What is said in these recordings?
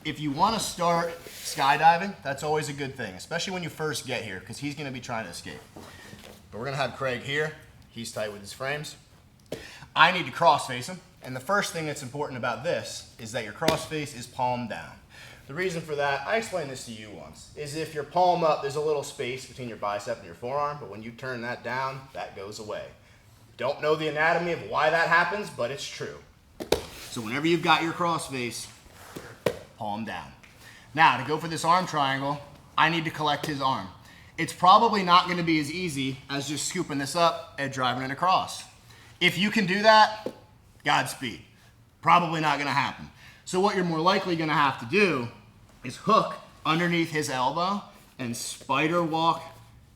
if you want to start skydiving, that's always a good thing, especially when you first get here, because he's going to be trying to escape. But we're going to have Craig here. He's tight with his frames. I need to cross face him, and the first thing that's important about this is that your cross face is palm down. The reason for that, I explained this to you once, is if your palm up, there's a little space between your bicep and your forearm, but when you turn that down, that goes away. Don't know the anatomy of why that happens, but it's true. So whenever you've got your cross face, palm down. Now, to go for this arm triangle, I need to collect his arm. It's probably not going to be as easy as just scooping this up and driving it across. If you can do that, Godspeed. Probably not going to happen. So what you're more likely going to have to do is hook underneath his elbow and spider walk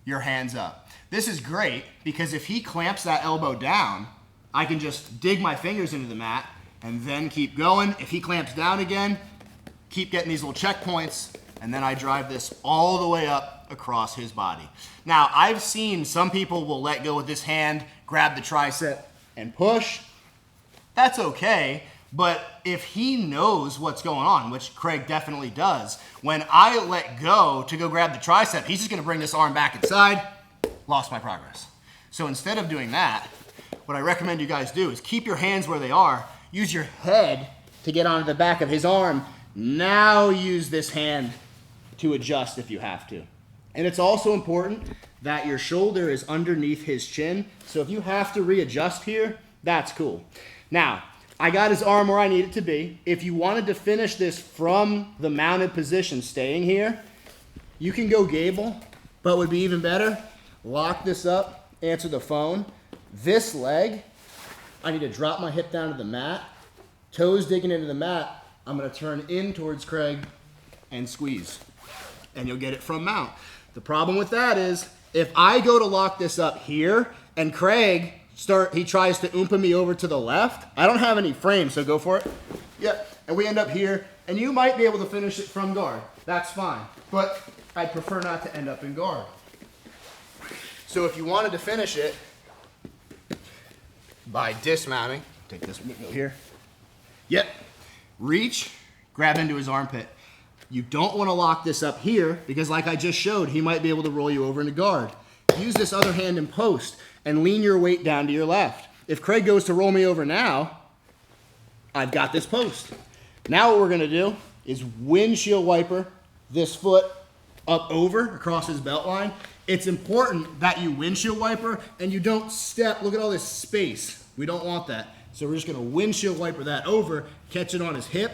your hands up. This is great because if he clamps that elbow down, I can just dig my fingers into the mat and then keep going. If he clamps down again, keep getting these little checkpoints, and then I drive this all the way up across his body. Now, I've seen some people will let go with this hand, grab the tricep, and push. That's okay, but if he knows what's going on, which Craig definitely does, when I let go to go grab the tricep, he's just gonna bring this arm back inside, lost my progress. So instead of doing that, what I recommend you guys do is keep your hands where they are, use your head to get onto the back of his arm. Now use this hand to adjust if you have to. And it's also important that your shoulder is underneath his chin. So if you have to readjust here, that's cool. Now, I got his arm where I need it to be. If you wanted to finish this from the mounted position, staying here, you can go gable, but would be even better, lock this up, answer the phone. This leg, I need to drop my hip down to the mat, toes digging into the mat. I'm gonna turn in towards Craig and squeeze, and you'll get it from mount. The problem with that is, if I go to lock this up here, and Craig he tries to oompa me over to the left, I don't have any frame, so go for it. Yep, and we end up here, and you might be able to finish it from guard. That's fine, but I'd prefer not to end up in guard. So if you wanted to finish it by dismounting, take this window here. Yep. Reach, grab into his armpit. You don't want to lock this up here because like I just showed, he might be able to roll you over into guard. Use this other hand in post and lean your weight down to your left. If Craig goes to roll me over now, I've got this post. Now what we're gonna do is windshield wiper this foot up over across his belt line. It's important that you windshield wiper and you don't step, look at all this space. We don't want that. So we're just gonna windshield wiper that over, catch it on his hip.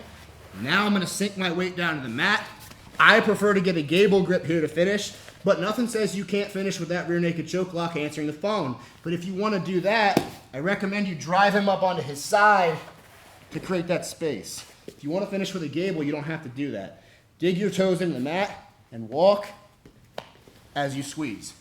Now I'm gonna sink my weight down to the mat. I prefer to get a gable grip here to finish, but nothing says you can't finish with that rear naked choke lock answering the phone. But if you wanna do that, I recommend you drive him up onto his side to create that space. If you wanna finish with a gable, you don't have to do that. Dig your toes into the mat and walk as you squeeze.